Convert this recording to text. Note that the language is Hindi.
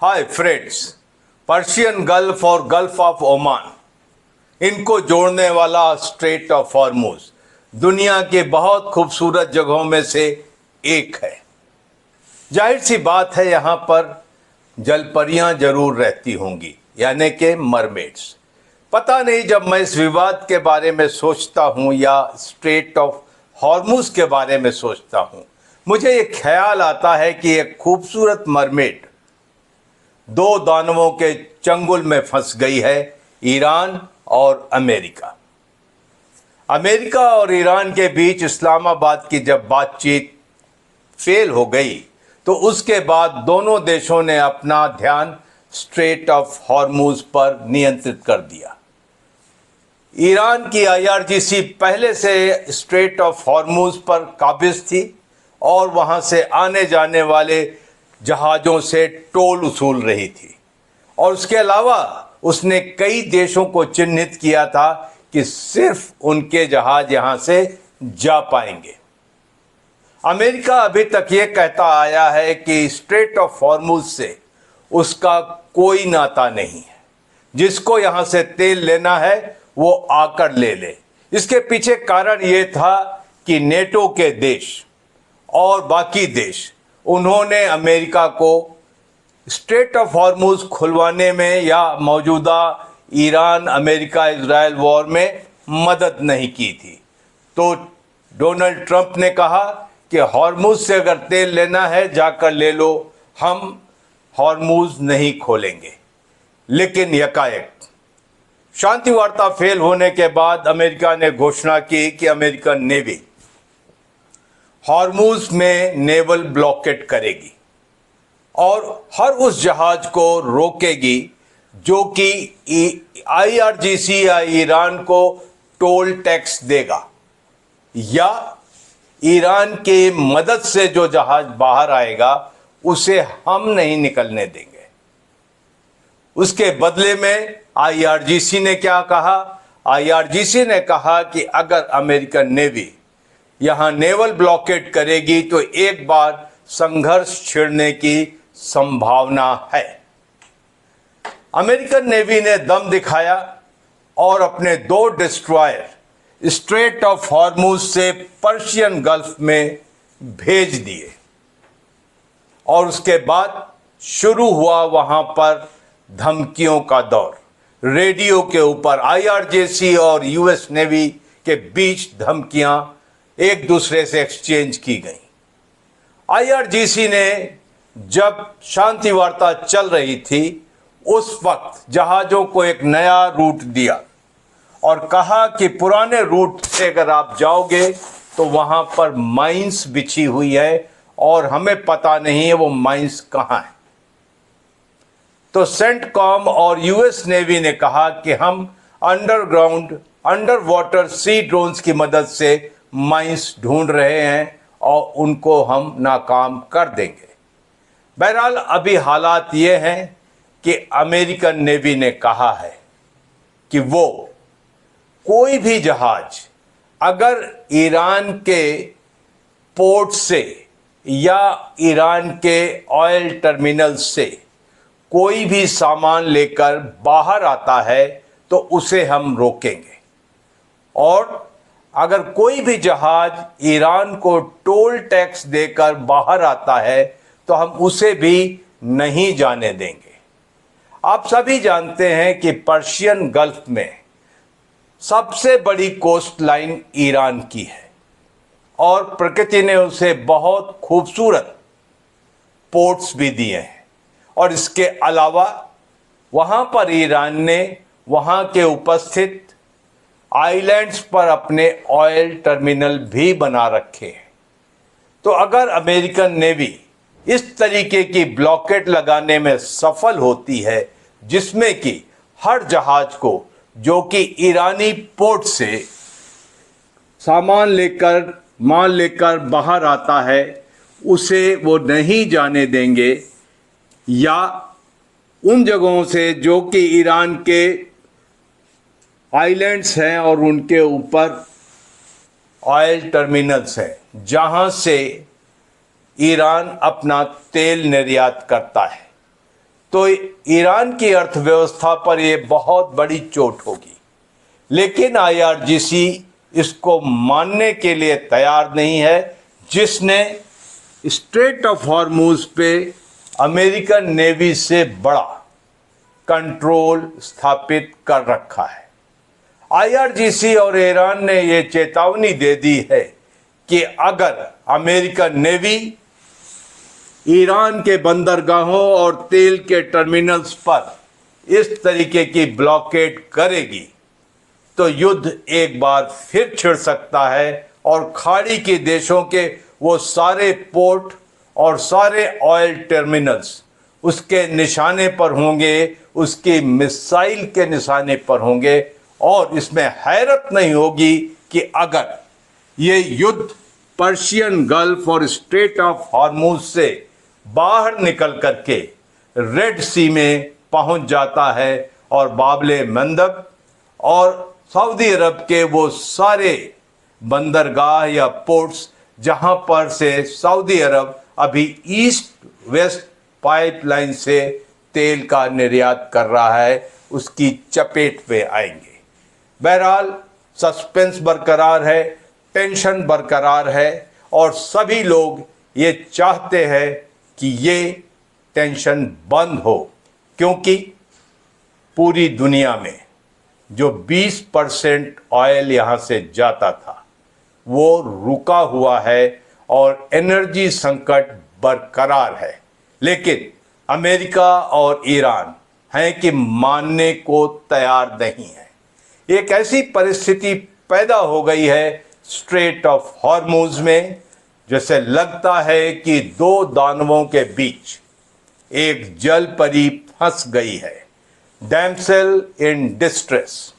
हाय फ्रेंड्स, पर्शियन गल्फ और गल्फ ऑफ ओमान, इनको जोड़ने वाला स्ट्रेट ऑफ हॉर्मुज दुनिया के बहुत खूबसूरत जगहों में से एक है। जाहिर सी बात है, यहाँ पर जलपरियां जरूर रहती होंगी, यानी कि मरमेड्स। पता नहीं, जब मैं इस विवाद के बारे में सोचता हूँ या स्ट्रेट ऑफ हॉर्मुज के बारे में सोचता हूँ, मुझे ये ख्याल आता है कि एक खूबसूरत मरमेड दो दानवों के चंगुल में फंस गई है, ईरान और अमेरिका। अमेरिका और ईरान के बीच इस्लामाबाद की जब बातचीत फेल हो गई, तो उसके बाद दोनों देशों ने अपना ध्यान स्ट्रेट ऑफ हॉर्मुज पर नियंत्रित कर दिया। ईरान की आईआरजीसी पहले से स्ट्रेट ऑफ हॉर्मुज पर काबिज थी और वहां से आने जाने वाले जहाज़ों से टोल उसूल रही थी, और उसके अलावा उसने कई देशों को चिन्हित किया था कि सिर्फ उनके जहाज यहां से जा पाएंगे। अमेरिका अभी तक ये कहता आया है कि स्ट्रेट ऑफ हॉर्मुज से उसका कोई नाता नहीं है। जिसको यहां से तेल लेना है वो आकर ले ले। इसके पीछे कारण ये था कि नेटो के देश और बाकी देश, उन्होंने अमेरिका को स्ट्रेट ऑफ हॉर्मुज खुलवाने में या मौजूदा ईरान अमेरिका इजराइल वॉर में मदद नहीं की थी। तो डोनाल्ड ट्रंप ने कहा कि हॉर्मुज से अगर तेल लेना है जाकर ले लो, हम हॉर्मुज नहीं खोलेंगे। लेकिन यकायक शांति वार्ता फेल होने के बाद अमेरिका ने घोषणा की कि अमेरिकन नेवी हॉर्मुज में नेवल ब्लॉकेट करेगी और हर उस जहाज को रोकेगी जो कि आईआरजीसी या ईरान को टोल टैक्स देगा, या ईरान की मदद से जो जहाज बाहर आएगा उसे हम नहीं निकलने देंगे। उसके बदले में आईआरजीसी ने क्या कहा? आईआरजीसी ने कहा कि अगर अमेरिकन नेवी यहां नेवल ब्लॉकेट करेगी तो एक बार संघर्ष छिड़ने की संभावना है। अमेरिकन नेवी ने दम दिखाया और अपने दो डिस्ट्रॉयर स्ट्रेट ऑफ हॉर्मुज से पर्शियन गल्फ में भेज दिए, और उसके बाद शुरू हुआ वहां पर धमकियों का दौर। रेडियो के ऊपर आईआरजीसी और यूएस नेवी के बीच धमकियां एक दूसरे से एक्सचेंज की गई। आईआरजीसी ने जब शांति वार्ता चल रही थी, उस वक्त जहाज़ों को एक नया रूट दिया और कहा कि पुराने रूट से अगर आप जाओगे तो वहाँ पर माइंस बिछी हुई है और हमें पता नहीं है वो माइंस कहाँ है। तो सेंटकॉम और यूएस नेवी ने कहा कि हम अंडरग्राउंड अंडर वाटर सी ड्रोन्स की मदद से माइंस ढूंढ रहे हैं और उनको हम नाकाम कर देंगे। बहरहाल अभी हालात ये हैं कि अमेरिकन नेवी ने कहा है कि वो कोई भी जहाज अगर ईरान के पोर्ट से या ईरान के ऑयल टर्मिनल से कोई भी सामान लेकर बाहर आता है तो उसे हम रोकेंगे, और अगर कोई भी जहाज ईरान को टोल टैक्स देकर बाहर आता है तो हम उसे भी नहीं जाने देंगे। आप सभी जानते हैं कि पर्शियन गल्फ में सबसे बड़ी कोस्ट लाइन ईरान की है और प्रकृति ने उसे बहुत खूबसूरत पोर्ट्स भी दिए हैं, और इसके अलावा वहाँ पर ईरान ने वहाँ के उपस्थित आइलैंड्स पर अपने ऑयल टर्मिनल भी बना रखे हैं। तो अगर अमेरिकन नेवी इस तरीके की ब्लॉकेट लगाने में सफल होती है, जिसमें कि हर जहाज को जो कि ईरानी पोर्ट से सामान लेकर माल लेकर बाहर आता है उसे वो नहीं जाने देंगे, या उन जगहों से जो कि ईरान के आइलैंड्स हैं और उनके ऊपर ऑयल टर्मिनल्स हैं जहां से ईरान अपना तेल निर्यात करता है, तो ईरान की अर्थव्यवस्था पर यह बहुत बड़ी चोट होगी। लेकिन आईआरजीसी इसको मानने के लिए तैयार नहीं है, जिसने स्ट्रेट ऑफ हॉर्मूज पे अमेरिकन नेवी से बड़ा कंट्रोल स्थापित कर रखा है। आईआरजीसी और ईरान ने यह चेतावनी दे दी है कि अगर अमेरिकन नेवी ईरान के बंदरगाहों और तेल के टर्मिनल्स पर इस तरीके की ब्लॉकेड करेगी तो युद्ध एक बार फिर छिड़ सकता है और खाड़ी के देशों के वो सारे पोर्ट और सारे ऑयल टर्मिनल्स उसके निशाने पर होंगे, उसकी मिसाइल के निशाने पर होंगे। और इसमें हैरत नहीं होगी कि अगर ये युद्ध पर्शियन गल्फ और स्ट्रेट ऑफ हॉर्मूज से बाहर निकल करके रेड सी में पहुंच जाता है और बाबले मंदब और सऊदी अरब के वो सारे बंदरगाह या पोर्ट्स जहां पर से सऊदी अरब अभी ईस्ट वेस्ट पाइपलाइन से तेल का निर्यात कर रहा है, उसकी चपेट में आएंगे। बहरहाल सस्पेंस बरकरार है, टेंशन बरकरार है और सभी लोग ये चाहते हैं कि ये टेंशन बंद हो, क्योंकि पूरी दुनिया में जो 20% ऑयल यहाँ से जाता था वो रुका हुआ है और एनर्जी संकट बरकरार है। लेकिन अमेरिका और ईरान हैं कि मानने को तैयार नहीं है। एक ऐसी परिस्थिति पैदा हो गई है स्ट्रेट ऑफ हॉर्मूज में, जैसे लगता है कि दो दानवों के बीच एक जल परी फंस गई है, डैमसेल इन डिस्ट्रेस।